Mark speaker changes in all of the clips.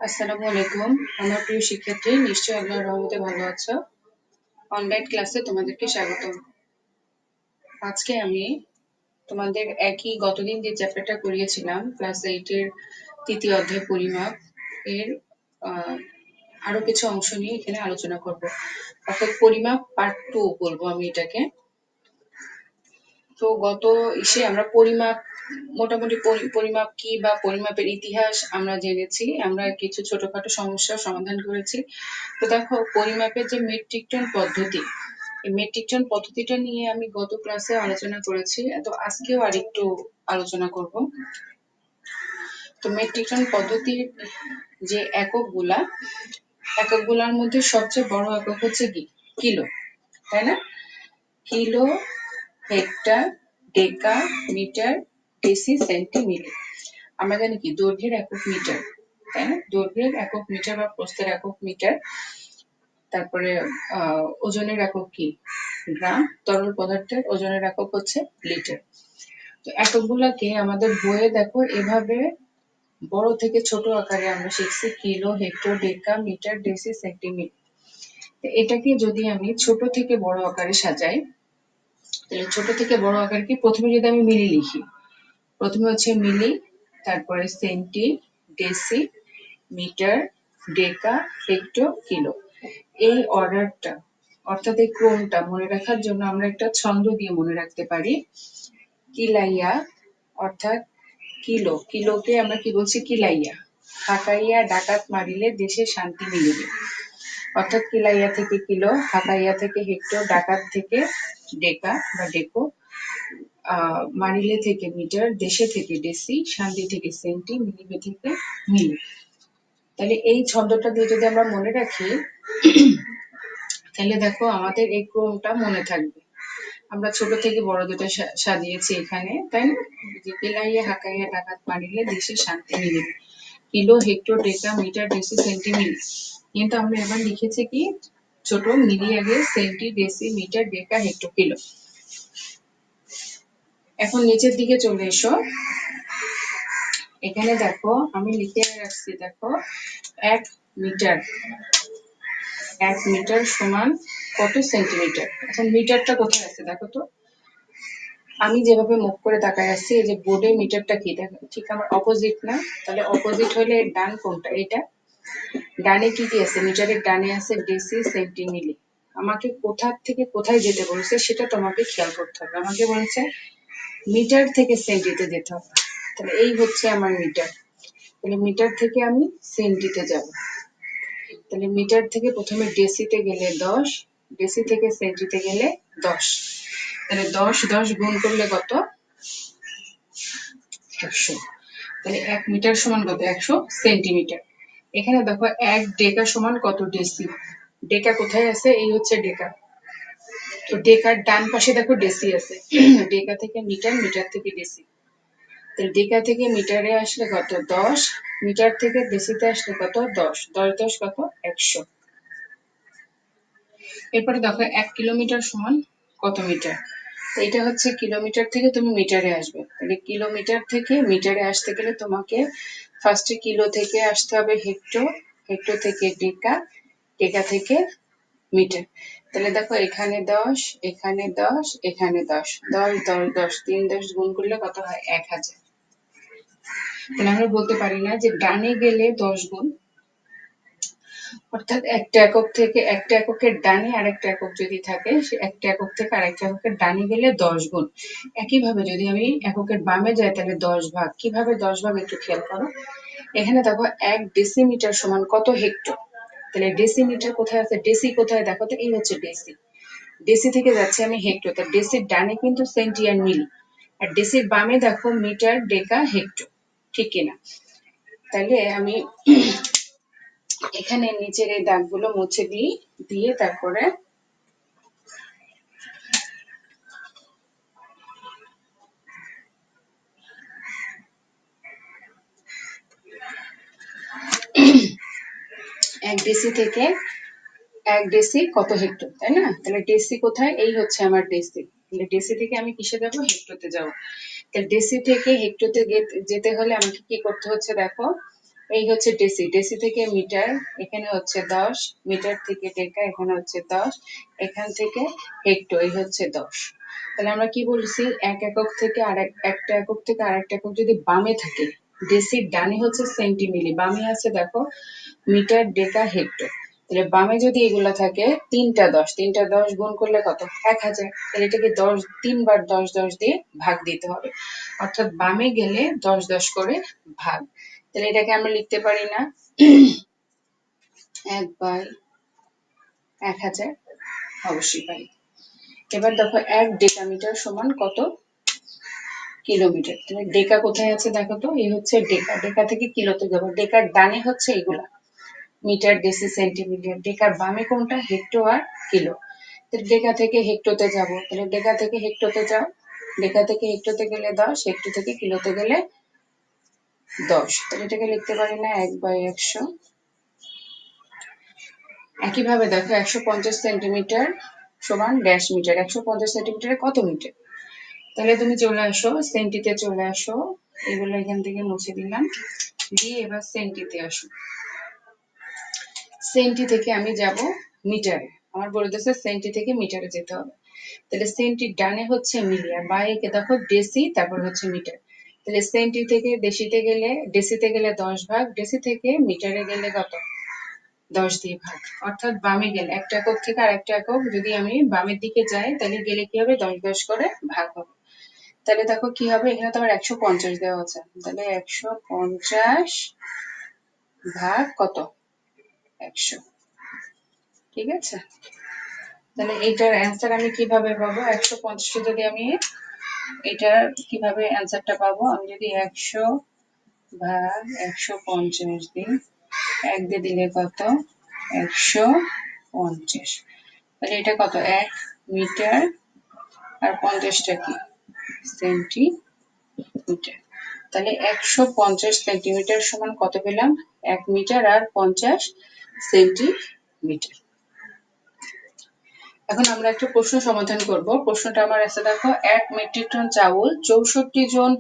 Speaker 1: আসসালামু আলাইকুম। আমার প্রিয় শিক্ষার্থী, নিশ্চয়ই আল্লাহর রহমতে ভালো আছো। অনলাইন ক্লাসে তোমাদেরকে স্বাগতম। আজকে আমি তোমাদের একই গতদিন যে চ্যাপ্টারটা করিয়েছিলাম ক্লাস 8 এর তৃতীয় অধ্যায় পরিমাপ এর আরো কিছু অংশ নিয়ে এখানে আলোচনা করব। অর্থাৎ পরিমাপ পার্ট 2 বলবো আমি এটাকে। তো গত আমরা পরিমাপ মোটামুটি পরিমাপ কি বা পরিমাপের ইতিহাস আমরা জেনেছি, আমরা কিছু ছোটখাটো সমস্যার সমাধান করেছি। তো দেখো, পরিমাপের যে মেট্রিক টন পদ্ধতি, এই মেট্রিক টন পদ্ধতিটা নিয়ে আমি গত ক্লাসে আলোচনা করেছি, তো আজকেও আরেকটু আলোচনা করব। তো মেট্রিক টন পদ্ধতির যে এককগুলার মধ্যে সবচেয়ে বড় একক হচ্ছে কি কিলো, তাই না? কিলো, হেক্টর, ডেকা, মিটার, ডেসি, সেন্টিমিটার। আমরা জানি কি দৈর্ঘ্যের একক মিটার, তাই না? দৈর্ঘ্যের একক মিটার বা প্রস্থের একক মিটার। তারপরে ওজনের একক কি গ্রাম, তরল পদার্থের ওজনের একক হচ্ছে লিটার। তো এককগুলাকে আমাদের বইয়ে দেখো এভাবে বড় থেকে ছোট আকারে আমরা শিখছি কিলো, হেক্টর, ডেকা, মিটার, ডেসি, সেন্টিমিটার। এটাকে যদি আমি ছোট থেকে বড় আকারে সাজাই, তাহলে ছোট থেকে বড় আকার কি, প্রথমে যদি আমি মিলি লিখি, প্রথমে হচ্ছে মিলি, তারপরে সেন্টি, ডেসি, মিটার, ডেকা, হেক্টর, কিলো। এই অর্ডারটা অর্থাৎ এই ক্রমটা মনে রাখার জন্য আমরা একটা ছন্দ দিয়ে মনে রাখতে পারি। কিলাইয়া অর্থাৎ কিলো, কিলোকে আমরা কি বলছি কিলাইয়া। হাকাইয়া ডাকাত মারিলে দেশে শান্তি মিলিবে। অর্থাৎ কিলাইয়া থেকে কিলো, হাকাইয়া থেকে হেক্টর, ডাকাত থেকে ডেকা বা ডেকো, মারিলে থেকে মিটার, দেশে থেকে ডেসি, শান্তি থেকে সেন্টি, মিলিবে থেকে মিলি। তাহলে এই ছন্দটা দিয়ে যদি আমরা মনে রাখি, তাহলে দেখো আমাদের এই ক্রমটা মনে থাকবে। আমরা ছোট থেকে বড় দুটো সাজিয়েছি এখানে, তাই না? যে কিলাইয়া হাকাইয়া ডাকাত মারিলে দেশে শান্তি মিলিবে। কিলো, হেক্টর, ডেকা, মিটার, ডেসি, সেন্টিমিটার। কিন্তু আমরা এবার লিখেছি কি ছোট, মিলি আগে, সেন্টি, ডেসি, মিটার, ডেকা, হেক্টর, কিলো। এখন নিচের দিকে চলে এসো। এখানে দেখো আমি লিখে রাখছি, দেখো 1 মিটার, 1 মিটার সমান কত সেন্টিমিটার। এখন মিটারটা কোথায় আছে দেখো তো। আমি যেভাবে মুখ করে তাকায় আসছি, এই যে বোর্ডে মিটারটা কি দেখো, ঠিক আমার অপোজিট না? তাহলে অপোজিট হলে ডান কোনটা? এটা। ডানে কি কি আছে? মিটারের ডানে আছে ডেসি, সেন্টি, মিলি। আমাকে কোথা থেকে কোথায় যেতে বলছে সেটা তোমাকে খেয়াল করতে হবে। আমাকে বলছে মিটার থেকে সেন্টিতে যেতে হবে। তাহলে এই হচ্ছে আমার মিটার। তাহলে মিটার থেকে আমি সেন্টিতে যাব। তাহলে মিটার থেকে প্রথমে ডেসিতে গেলে 10, ডেসি থেকে সেন্টিতে গেলে 10। তাহলে 10 গুণ করলে কত? 100। তাহলে 1 মিটার সমান কত? 100 সেন্টিমিটার। এখানে দেখো 1 ডেকা সমান কত? ডেসি। ডেকা কোথায় আছে? এই হচ্ছে ডেকা। তো ডেকার ডান পাশে দেখো ডেসি আছে। ডেকা থেকে মিটার, মিটার থেকে ডেসি। তাহলে ডেকা থেকে মিটারে আসলে কত? 10। মিটার থেকে ডেসিতে আসলে কত? 10। 10 কত? 100। এরপরে দেখো 1 কিলোমিটার সমান কত মিটার? এটা হচ্ছে কিলোমিটার থেকে তুমি মিটারে আসবে। তাহলে কিলোমিটার থেকে মিটারে আসতে গেলে তোমাকে ফার্স্টে কিলো থেকে আসতে হবে হেক্টর, হেক্টর থেকে ডেকা, ডেকা থেকে মিটার। তাহলে দেখো এখানে 10, এখানে 10, এখানে 10, 10 10 10, 3 10 গুণ করলে কত হয়? 1000। তাহলে আমরা বলতে পারি না যে ডানে গেলে 10 গুণ, অর্থাৎ একটা একক থেকে একটা এককের ডানে আরেকটা একক যদি থাকে, সে একটা একক থেকে আরেকটা এককের ডানে গেলে 10 গুণ। একইভাবে যদি আমি এককের বামে যাই তাহলে 10 ভাগ। কিভাবে 10 ভাগ একটু খেয়াল করো। এখানে দেখো 1 ডেসিমিটার সমান কত? হেক্টর। তাহলে ডেসিমিটার কোথায় আছে? ডেসি কোথায় দেখো তো? এই হচ্ছে ডেসি। ডেসি থেকে যাচ্ছে আমি হেক্টর। তার ডেসির ডানে কিন্তু সেন্টি আর মিলি, আর ডেসির বামে দেখো মিটার, ডেকা, হেক্টর। ঠিক কিনা? তাহলে আমি এখানে নিচের এই দাগগুলো মুছে দিই, দিয়ে তারপরে এক ডেসি থেকে 1 ডেসি কত? হেক্টর, তাই না? তাহলে ডেসি কোথায়? এই হচ্ছে আমার ডেসি। তাহলে ডেসি থেকে আমি কিসে যাবো? হেক্টরতে যাবো। তাহলে ডেসি থেকে হেক্টরতে যেতে হলে আমাকে কি করতে হচ্ছে দেখো, এই হচ্ছে ডেসি, ডেসি থেকে মিটার, এখানে হচ্ছে 10, মিটার থেকে ডেকা, এখানে হচ্ছে 10, এখান থেকে হেক্টর, এই হচ্ছে 10। তাহলে আমরা কি বলছি, এক একক থেকে একটা একক থেকে আরেকটা একক যদি বামে থাকে, ডেসির ডানে হচ্ছে সেন্টিমিলি, বামে আছে দেখো মিটার, ডেকা, হেক্টর। তাহলে বামে যদি এগুলা থাকে, তিনটা 10 গুণ করলে কত, 1000। তাহলে এটাকে 3 বার 10 দিয়ে ভাগ দিতে হবে, অর্থাৎ বামে গেলে 10 করে ভাগ। তাহলে এটাকে আমরা লিখতে পারি না 1/1000, অবশ্যই পারি। এবার দেখো 1 ডেকামিটার সমান কত কিলোমিটার। তাহলে ডেকা কোথায় আছে দেখো তো, এই হচ্ছে ডেকা, ডেকা থেকে কিলোতে যাবো, ডেকার ডানে হচ্ছে এগুলা মিটার, ডেসি, সেন্টিমিটার, ডেকার বামে কোনটা, হেক্টর আর কিলো। তাহলে ডেকা থেকে হেক্টরতে যাব, তাহলে ডেকা থেকে হেক্টরতে যাও, ডেকা থেকে হেক্টরতে গেলে 10, হেক্টর থেকে কিলোতে গেলে 10। তাহলে এটাকে লিখতে পারি না 1/100। একইভাবে দেখো 150 সেন্টিমিটার সমান ড্যাশ মিটার, 150 সেন্টিমিটারে কত মিটার। তাহলে তুমি চলে আসো সেন্টিতে, চলে আসো, এগুলো এখান থেকে মুছে দিলাম, দিয়ে এবার সেন্টিতে আসো। সেন্টি থেকে আমি যাব মিটারে, আমার বলতেছে সেন্টি থেকে মিটারে যেতে হবে। তাহলে সেন্টির ডানে হচ্ছে মিলি, আর বাইরে দেখো ডেসি, তারপর হচ্ছে মিটার। তাহলে সেন্টি থেকে ডেসিতে গেলে 10 ভাগ, ডেসি থেকে মিটারে গেলে কত, 10 দিয়ে ভাগ। অর্থাৎ বামে গেলে একটা একক থেকে আরেকটা একক যদি আমি বামের দিকে যাই, তাহলে গেলে কি হবে, 10 করে ভাগ হবে। তাহলে দেখো কি হবে, এখানে তো আবার 150 দেওয়া আছে, তাহলে 150 ভাগ কত, 100। ঠিক আছে, তাহলে এইটার অ্যান্সার আমি কিভাবে পাবো, 150 যদি আমি এটার কিভাবে অ্যান্সারটা পাবো, আমি যদি 100 ভাগ 150 দিই, 1 দিয়ে দিলে কত, 150। তাহলে এটা কত, 1 মিটার, আর 50টা কি, সেন্টিমিটার। তাহলে 150 সেন্টিমিটার সমান কত পেলাম, 1 মিটার আর 50 সেন্টিমিটার। এখন আমরা একটা প্রশ্ন সমাধান করব। প্রশ্নটা আমার আছে দেখো, 1 মেট্রিক টন চাউল 64 জন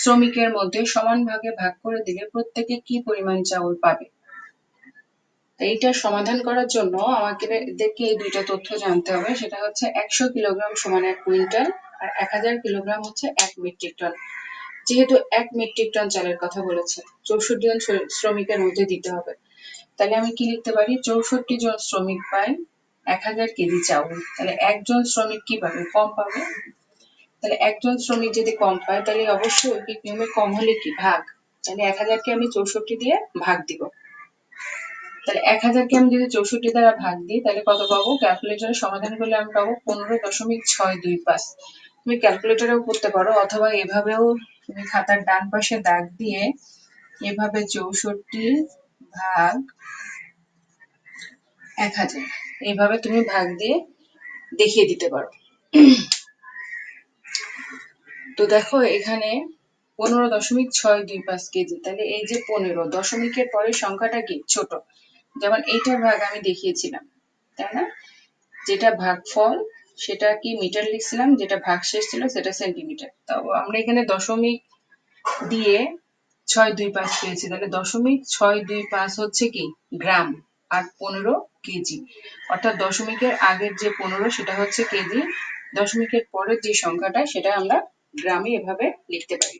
Speaker 1: শ্রমিকের মধ্যে সমান ভাগে ভাগ করে দিলে প্রত্যেকে কি পরিমাণ চাউল পাবে। এইটা সমাধান করার জন্য আমাদেরকে এই দুইটা তথ্য জানতে হবে, সেটা হচ্ছে 100 কিলোগ্রাম সমান 1 কুইন্টাল, আর 1000 কিলোগ্রাম হচ্ছে 1 মেট্রিক টন। যেহেতু 1 মেট্রিক টন চালের কথা বলেছে, 64 জন শ্রমিকের মধ্যে দিতে হবে, তাহলে আমি কি লিখতে পারি, 64 জন শ্রমিক পায় 1000 কেজি চাউল। তাহলে একজন শ্রমিক কি পাবে, কম পাবে। তাহলে একজন শ্রমিক যদি কম পায়, তাহলে অবশ্যই ঐকিক নিয়মে কম হলে কি, ভাগ। তাহলে 1000কে আমি 64 দিয়ে ভাগ দিব। তাহলে 1000কে আমি যদি 64 দ্বারা ভাগ দিই, তাহলে কত পাবো, ক্যালকুলেটরে সমাধান করলে আমি পাবো 15.625। তুমি ক্যালকুলেটরেও করতে পারো, অথবা এভাবেও তুমি খাতার ডান পাশে দাগ দিয়ে এভাবে 64 ভাগ 1000 এইভাবে তুমি ভাগ দিয়ে দেখিয়ে দিতে পারো। তো দেখো এখানে 15.625 কেজি, তাহলে এই যে 15 দশমিকের পরের সংখ্যাটা কি, ছোট। যেমন এইটার ভাগ আমি দেখিয়েছিলাম, তাই না, যেটা ভাগফল সেটা কি মিটার লিখছিলাম, যেটা ভাগশেষ ছিল সেটা সেন্টিমিটার। তাও আমরা এখানে দশমিক দিয়ে 625 পেয়েছি, তাহলে 0.625 হচ্ছে কি গ্রাম, আর 15 কেজি। অর্থাৎ দশমিকের আগের যে 15 সেটা হচ্ছে কেজি, দশমিকের পরের যে সংখ্যাটা সেটা আমরা গ্রামে এভাবে লিখতে পারি।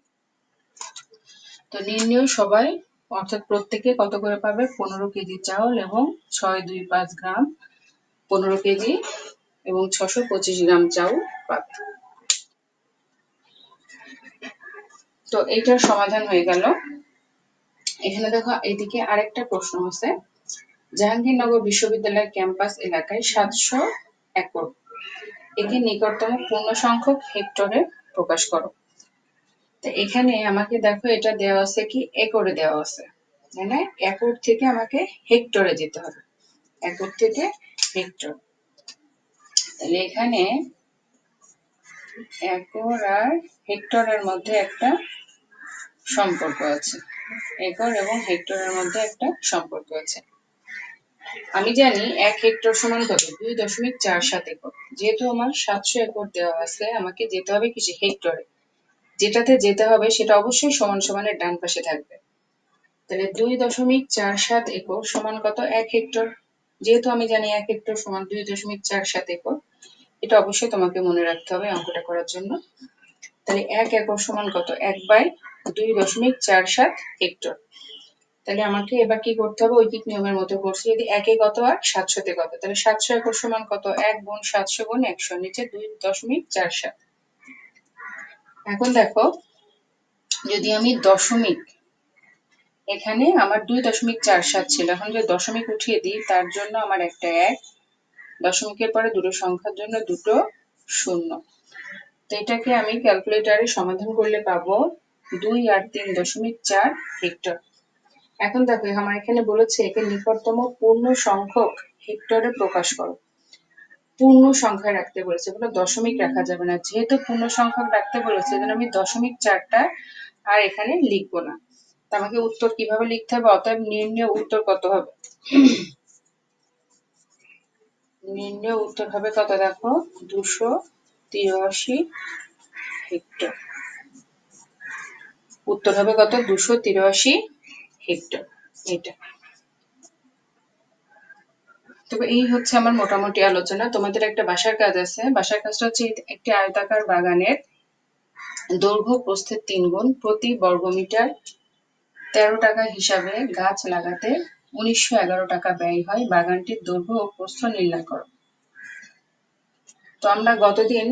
Speaker 1: তো নির্ণয় সবাই, অর্থাৎ প্রত্যেকে কত করে পাবে, 15 কেজি চাউল এবং 625 গ্রাম, 15 কেজি এবং 625 গ্রাম চাউল পাবে। তো এইটার সমাধান হয়ে গেল। এখানে দেখো এদিকে আরেকটা প্রশ্ন আছে, জাহাঙ্গীরনগর বিশ্ববিদ্যালয়ের ক্যাম্পাস এলাকায় 700 একর, একে নিকটতম পূর্ণ সংখ্যক হেক্টরে প্রকাশ করো। তো এখানে আমাকে দেখো এটা দেওয়া আছে কি, একরে দেওয়া আছে, মানে একর থেকে আমাকে হেক্টরে যেতে হবে, একর থেকে হেক্টর। তাহলে এখানে একর আর হেক্টরের মধ্যে একটা সম্পর্ক আছে, একর এবং হেক্টরের মধ্যে একটা সম্পর্ক আছে। আমি জানি 1 হেক্টর সমান কত, 2.47 একর। যেহেতু আমার 700 একর দেওয়া আছে, আমাকে যেতে হবে কিসে, হেক্টরে। যেটাতে যেতে হবে সেটা অবশ্যই সমান সমানের ডান পাশে থাকবে। তাহলে 2.47 একর সমান কত? 1 হেক্টর। যেহেতু আমি জানি 1 হেক্টর সমান 2.47 একর, এটা অবশ্যই তোমাকে মনে রাখতে হবে অঙ্কটা করার জন্য। তাহলে 1 একর সমান কত? 1/2.47 হেক্টর। তাহলে আমাকে এবার কি করতে হবে? ঐকিক নিয়মের মতো করছি। যদি 1 কত আর 700 কত? তাহলে 700 একর সমান কত? 1 গুণ 700 গুণ 100 নিচে 2.47। এখন দেখো, যদি আমি দশমিক, এখানে আমার 2.47 ছিল, এখন যদি দশমিক উঠিয়ে দিই তার জন্য আমার একটা 1, দশমিকের পরে দুটো সংখ্যার জন্য দুটো 0। তো এটাকে আমি ক্যালকুলেটরে সমাধান করলে পাবো 2 আর 3.4 হেক্টর। এখন দেখো আমার এখানে বলেছে একে নিকটতম পূর্ণ সংখ্যক হেক্টরে প্রকাশ করো। পূর্ণ সংখ্যায় রাখতে বলেছে, কোনো দশমিক রাখা যাবে না। যেহেতু পূর্ণ সংখ্যক রাখতে বলেছে, সেজন্য আমি 0.4টা আর এখানে লিখবো না। তো আমাকে উত্তর কিভাবে লিখতে হবে? অতএব নির্ণয় উত্তর কত হবে? নির্ণয় উত্তর হবে কত? দেখো, 283 হেক্টর। উত্তর হবে কত? 283 হেক্টর। এটা তবে এই হচ্ছে আমার মোটামুটি আলোচনা। তোমাদের একটা বাসার কাজ আছে। বাসার কাজটা হচ্ছে একটি আয়তাকার বাগানের দৈর্ঘ্য প্রস্থের 3 গুণ, প্রতি বর্গমিটার 13 টাকা হিসাবে গাছ লাগাতে 1911 টাকা ব্যয় হয়। বাগানটির দৈর্ঘ্য ও প্রস্থ নির্ণয় করো। তো আমরা গতদিন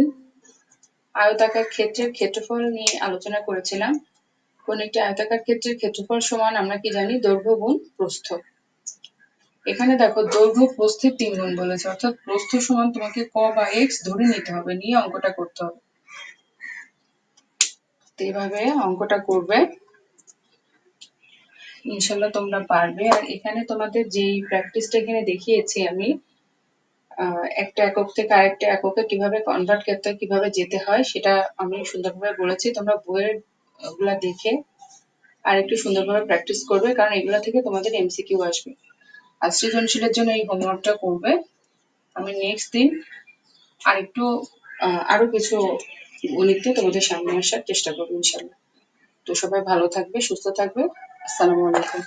Speaker 1: আয়তাকার ক্ষেত্রের ক্ষেত্রফল নিয়ে আলোচনা করেছিলাম। কোন একটি আয়তাকার ক্ষেত্রের ক্ষেত্রফল সমান আমরা কি জানি? দৈর্ঘ্য গুণ প্রস্থ। এখানে দেখো দৈর্ঘ্য প্রস্থের 3 গুণ বলেছে, অর্থাৎ প্রস্থ সমান তোমাকে ক বা এক্স ধরে নিতে হবে, নিয়ে অঙ্কটা করতে হবে। তো এইভাবে অঙ্কটা করবে, ইনশাল্লাহ তোমরা পারবে। আর এখানে তোমাদের যেই প্র্যাকটিসটা এখানে দেখিয়েছি আমি, একটা একক থেকে আরেকটা এককে কিভাবে কনভার্ট করতে হয়, কিভাবে যেতে হয়, সেটা আমি সুন্দরভাবে বলেছি। তোমরা বইয়ের গুলা দেখে আর একটু সুন্দরভাবে প্র্যাকটিস করবে, কারণ এগুলা থেকে তোমাদের এমসিকিউ আসবে। আর সৃজনশীলের জন্য এই হোমওয়ার্কটা করবে। আমি নেক্সট দিন আরেকটু আরো কিছু গণিতে তোমাদের সামনে আসার চেষ্টা করবো ইনশাল্লাহ। তো সবাই ভালো থাকবে, সুস্থ থাকবে। আসসালামু আলাইকুম।